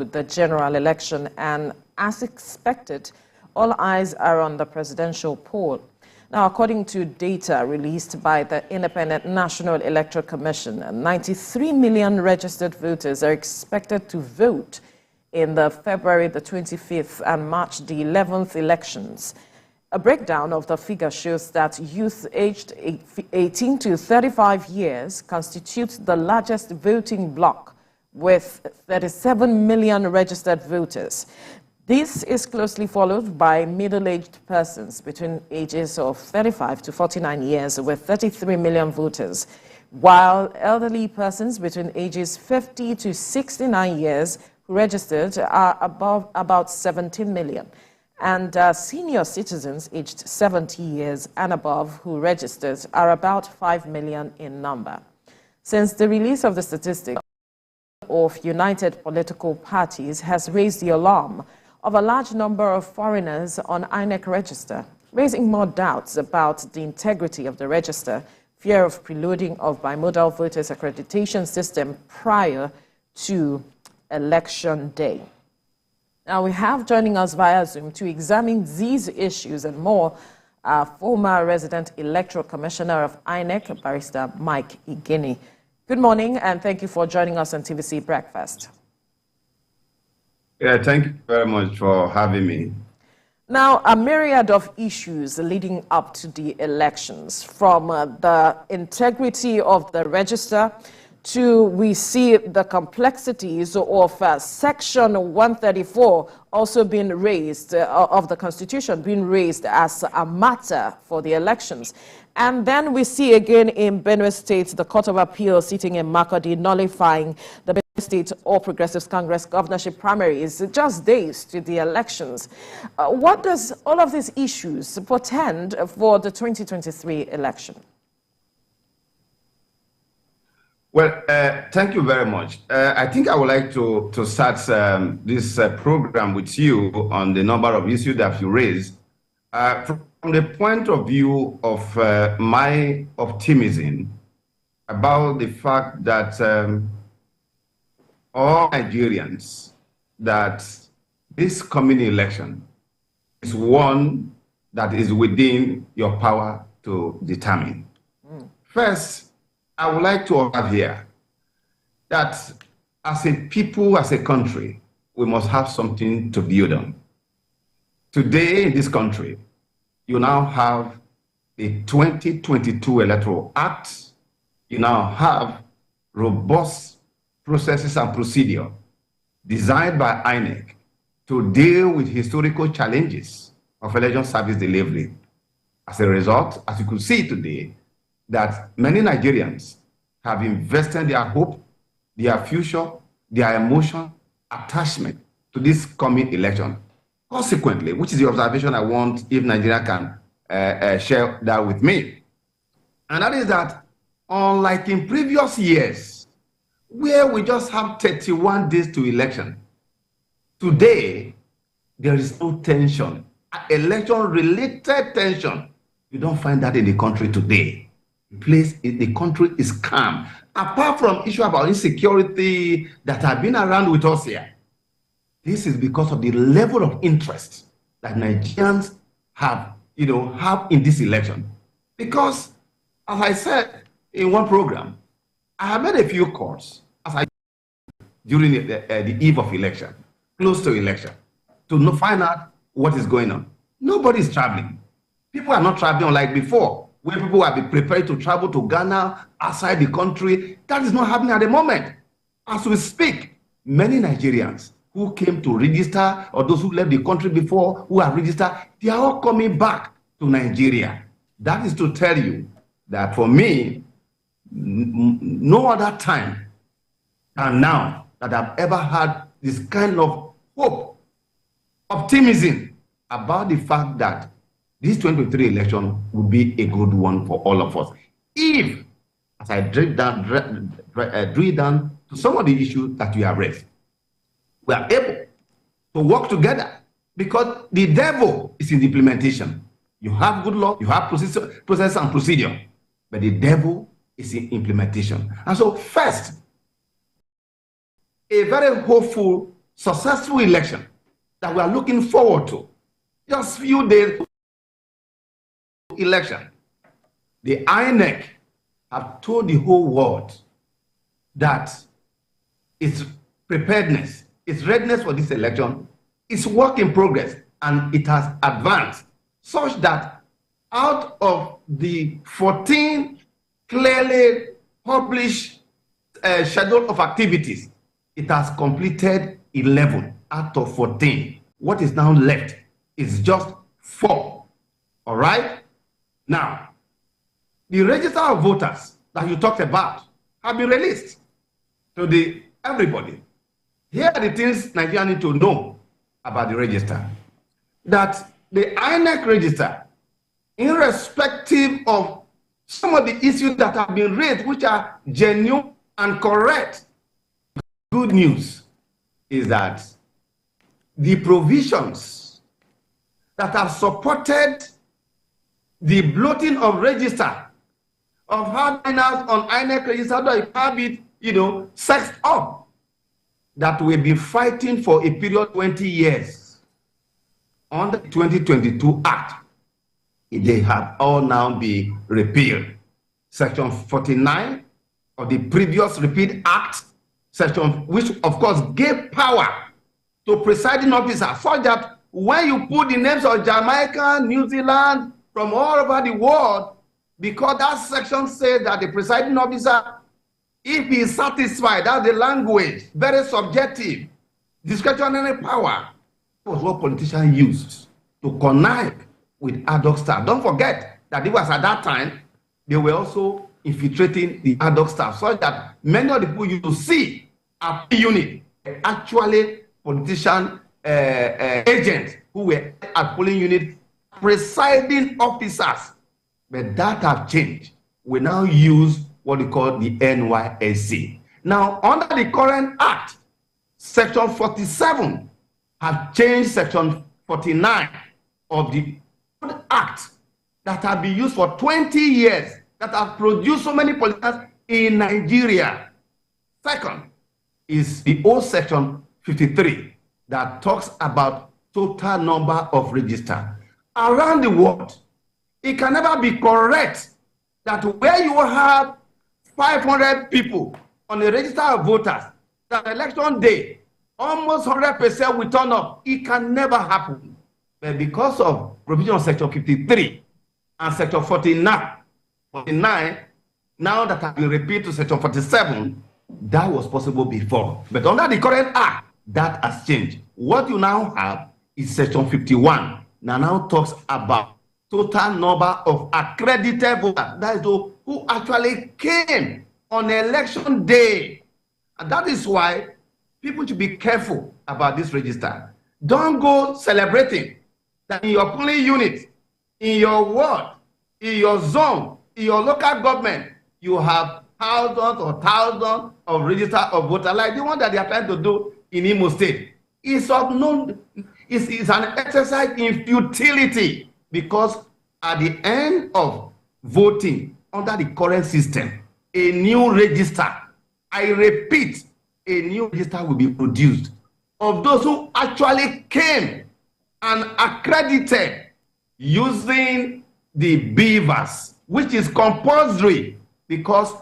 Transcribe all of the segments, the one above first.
the general election, and as expected, all eyes are on the presidential poll. Now, according to data released by the Independent National Electoral Commission, 93 million registered voters are expected to vote in the February the 25th and March the 11th elections. A breakdown of the figure shows that youth aged 18 to 35 years constitute the largest voting bloc, with 37 million registered voters. This is closely followed by middle-aged persons between ages of 35 to 49 years with 33 million voters, while elderly persons between ages 50 to 69 years who registered are about 17 million. And senior citizens aged 70 years and above who registered are about 5 million in number. Since the release of the statistics of united political parties has raised the alarm of a large number of foreigners on INEC register, raising more doubts about the integrity of the register, fear of preloading of bimodal voters accreditation system prior to election day. Now, we have joining us via Zoom to examine these issues and more, former resident electoral commissioner of INEC, Barrister Mike Igini. Good morning, and thank you for joining us on TVC Breakfast. Yeah, thank you very much for having me. Now, a myriad of issues leading up to the elections, from the integrity of the register to we see the complexities of Section 134 also being raised, of the Constitution being raised as a matter for the elections. And then we see again in Benue State, the Court of Appeal sitting in Makurdi nullifying the Benue State All Progressives Congress governorship primaries just days to the elections. What does all of these issues portend for the 2023 election? Well, thank you very much. I think I would like to start this program with you on the number of issues that you raised. From the point of view of my optimism about the fact that all Nigerians, that this coming election is one that is within your power to determine. First, I would like to observe here that as a people, as a country, we must have something to build on. Today in this country, you now have the 2022 Electoral Act. You now have robust processes and procedure designed by INEC to deal with historical challenges of election service delivery. As a result, as you could see today, that many Nigerians have invested their hope, their future, their emotion, attachment to this coming election. Consequently, which is the observation I want if Nigeria can share that with me. And that is that, unlike in previous years, where we just have 31 days to election, today, there is no tension, election-related tension. You don't find that in the country today. The country is calm. Apart from issues about insecurity that have been around with us here, this is because of the level of interest that Nigerians have in this election. Because, as I said in one program, I have made a few calls during the eve of election, close to election, to find out what is going on. Nobody is traveling. People are not traveling like before, where people have been prepared to travel to Ghana, outside the country. That is not happening at the moment. As we speak, many Nigerians who came to register, or those who left the country before, who have registered, they are all coming back to Nigeria. That is to tell you that for me, no other time than now that I've ever had this kind of hope, optimism about the fact that this 2023 election will be a good one for all of us. If, as I drill down to some of the issues that you have raised, we are able to work together, because the devil is in the implementation. You have good law, you have process and procedure, but the devil is in implementation. And so first, a very hopeful successful election that we are looking forward to. Just few days election, the INEC have told the whole world that its preparedness, its readiness for this election is work in progress, and it has advanced such that out of the 14 clearly published schedule of activities, it has completed 11 out of 14. What is now left is just 4. All right? Now, the register of voters that you talked about have been released to everybody. Here are the things Nigerians need to know about the register. That the INEC register, irrespective of some of the issues that have been raised, which are genuine and correct, good news is that the provisions that have supported the bloating of register, of having us on INEC register, to have it, sexed up, that we've been fighting for a period of 20 years under the 2022 Act, they have all now been repealed. Section 49 of the previous repealed Act, section which of course gave power to presiding officers, so that when you put the names of Jamaica, New Zealand, from all over the world, because that section says that the presiding officer, if he is satisfied, that's the language, very subjective, discretionary power, was what politicians used to connive with ad hoc staff. Don't forget that it was at that time, they were also infiltrating the ad hoc staff, so that many of the people you see at the unit actually politician agents who were at polling unit, presiding officers. But that have changed. We now use what we call the NYSC. Now, under the current Act, Section 47 has changed Section 49 of the old Act that have been used for 20 years, that have produced so many politicians in Nigeria. Second is the old Section 53 that talks about total number of registered. Around the world, it can never be correct that where you have 500 people on a register of voters, that election day, almost 100% will turn up. It can never happen. But because of provision of Section 53 and Section 49, now that has been repeated to Section 47, that was possible before. But under the current Act, that has changed. What you now have is Section 51. Now talks about total number of accredited voters. That is those who actually came on election day. And that is why people should be careful about this register. Don't go celebrating that in your polling unit, in your ward, in your zone, in your local government, you have thousands of register of voters, like the one that they are trying to do in Imo State. It's an exercise in futility, because at the end of voting under the current system, a new register, I repeat, a new register will be produced of those who actually came and accredited using the beavers, which is compulsory, because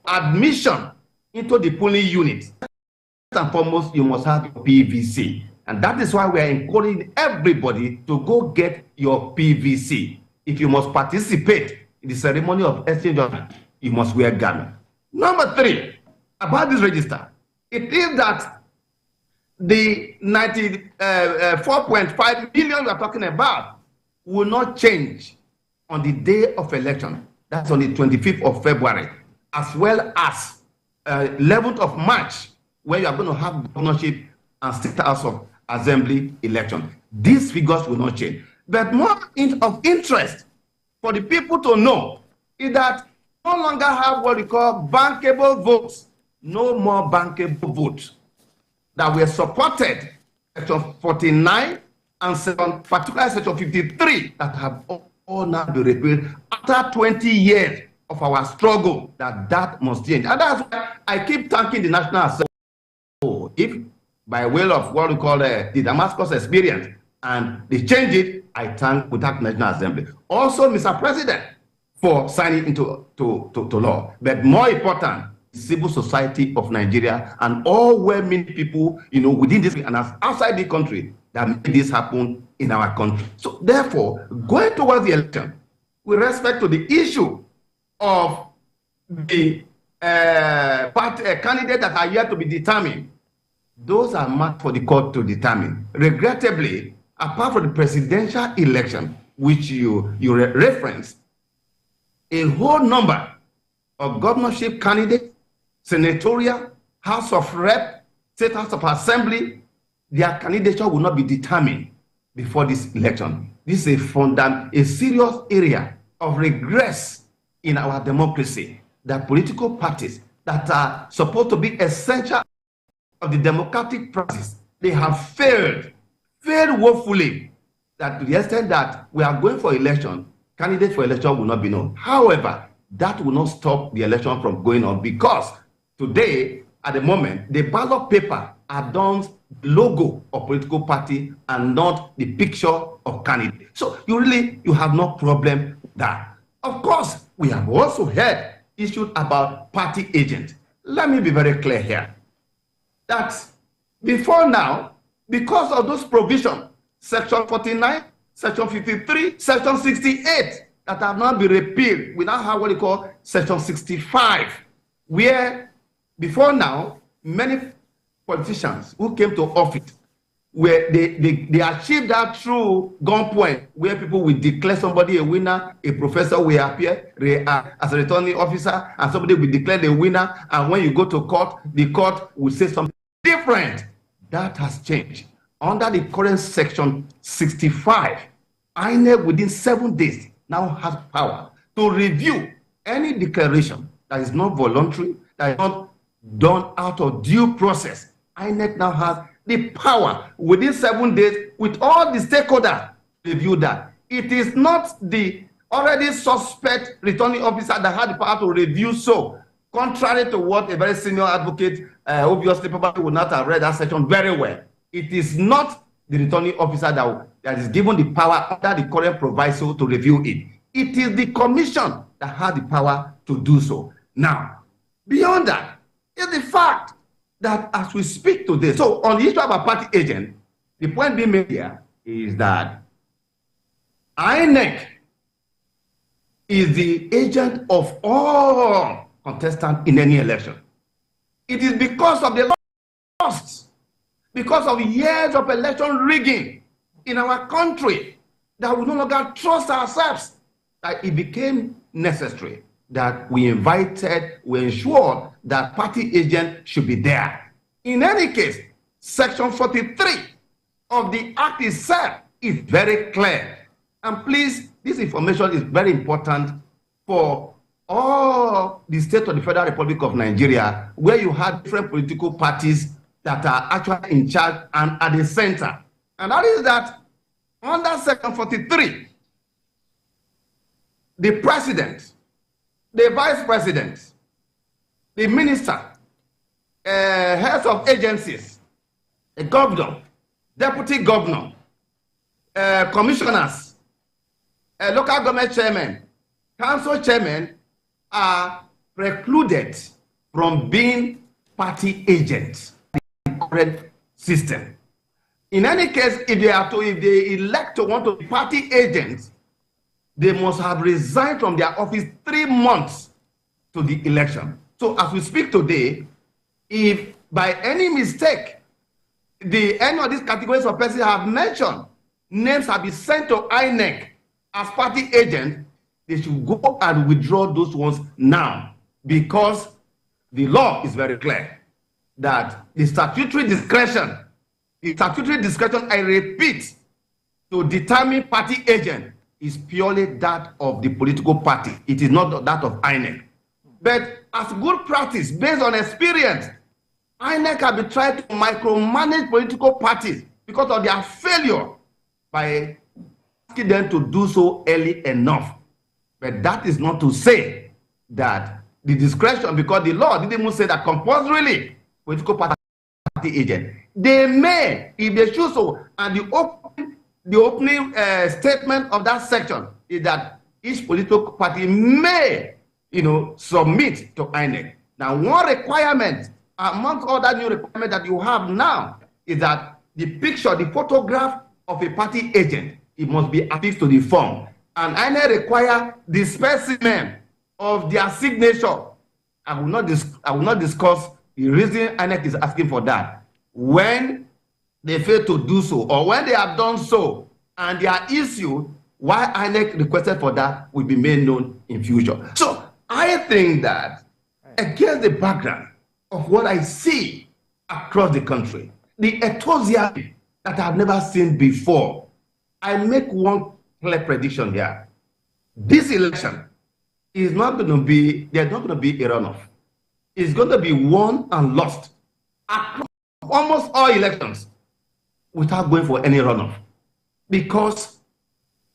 admission into the polling unit, first and foremost, you must have your PVC. And that is why we are encouraging everybody to go get your PVC. If you must participate in the ceremony of exchange, you must wear garment. Number 3, about this register, it is that the 94.5 million we are talking about will not change on the day of election. That's on the 25th of February, as well as 11th of March, where you are going to have governorship and state house of assembly election. These figures will not change. But more of interest for the people to know is that no longer have what we call bankable votes. No more bankable votes that were supported, Section 49 and particularly Section 53, that have all now been repealed after 20 years of our struggle. That must change. And that's why I keep thanking the National Assembly. If by way of what we call the Damascus experience, and they changed it. I thank without National Assembly. Also, Mr. President, for signing into law. But more important, civil society of Nigeria and all well-meaning people, within this and outside the country that made this happen in our country. So therefore, going towards the election, with respect to the issue of the candidates that are yet to be determined, those are marked for the court to determine. Regrettably, apart from the presidential election, which you referenced, a whole number of governorship candidates, senatorial, House of Rep, State House of Assembly, their candidature will not be determined before this election. This is a serious area of regress in our democracy, that political parties that are supposed to be essential of the democratic process, they have failed woefully, that to the extent that we are going for election, candidates for election will not be known. However, that will not stop the election from going on, because today, at the moment, the ballot paper adorns the logo of political party and not the picture of candidate. So you have no problem there. Of course, we have also heard issues about party agents. Let me be very clear here, that before now, because of those provisions, Section 49, Section 53, Section 68, that have now been repealed, we now have what we call Section 65, where before now, many politicians who came to office, where they achieved that through gunpoint, where people will declare somebody a winner, a professor will appear as a returning officer, and somebody will declare a winner, and when you go to court, the court will say something different. That has changed. Under the current Section 65, INEC within 7 days now has power to review any declaration that is not voluntary, that is not done out of due process. INEC now has the power within 7 days with all the stakeholders to review that. It is not the already suspect returning officer that had the power to review so. Contrary to what a very senior advocate obviously probably would not have read that section very well. It is not the returning officer that is given the power under the current proviso to review it. It is the commission that has the power to do so. Now, beyond that is the fact that as we speak today, so on the issue of a party agent, the point being made here is that INEC is the agent of all contestants in any election. It is because of the lost, because of years of election rigging in our country, that we no longer trust ourselves, that it became necessary that we ensured that party agent should be there. In any case, Section 43 of the Act itself is very clear. And please, this information is very important for all the states of the Federal Republic of Nigeria, where you have different political parties that are actually in charge and at the center. And that is that under Section 43, the president, the vice president, the minister, heads of agencies, a governor, deputy governor, commissioners, local government chairman, council chairman are precluded from being party agents in the current system. In any case, if they elect to want to be party agents, they must have resigned from their office 3 months to the election. So as we speak today, if by any mistake any of these categories of persons have mentioned, names have been sent to INEC as party agents, they should go and withdraw those ones now, because the law is very clear that the statutory discretion, I repeat, to determine party agent is purely that of the political party. It is not that of INEC. But as good practice, based on experience, INEC have been trying to micromanage political parties because of their failure by asking them to do so early enough. But that is not to say that the discretion, because the law didn't even say that compulsorily political parties party agent. They may, if they choose so, and the opening statement of that section is that each political party may, submit to INEC. Now, one requirement, amongst other new requirements that you have now, is that the picture, the photograph of a party agent, it must be affixed to the form. And INEC require the specimen of their signature. I will not discuss the reason INEC is asking for that. When they fail to do so, or when they have done so, and they are issued, why INEC requested for that will be made known in future. So I think that against the background of what I see across the country, the enthusiasm that I've never seen before, I make one clear prediction here. This election is not going to be, there's not going to be a runoff. It's going to be won and lost across almost all elections without going for any runoff. Because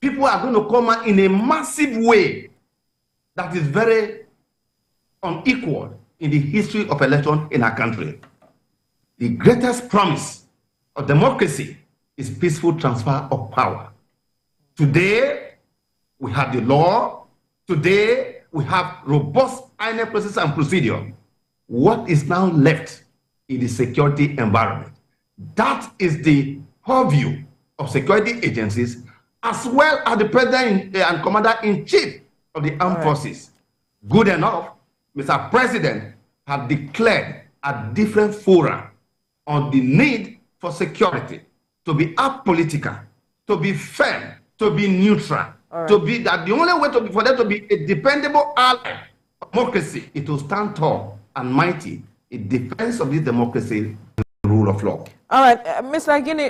people are going to come out in a massive way that is very unequal in the history of election in our country. The greatest promise of democracy is peaceful transfer of power. Today, we have the law. Today, we have robust INEC process and procedure. What is now left in the security environment? That is the purview of security agencies, as well as the President and Commander-in-Chief of the Armed Forces. Good enough, Mr. President has declared at different fora on the need for security, to be apolitical, to be fair, to be neutral, to be that the only way for them to be a dependable ally of democracy is to stand tall and mighty in defense of this democracy and the rule of law. All right, Mr. Igini,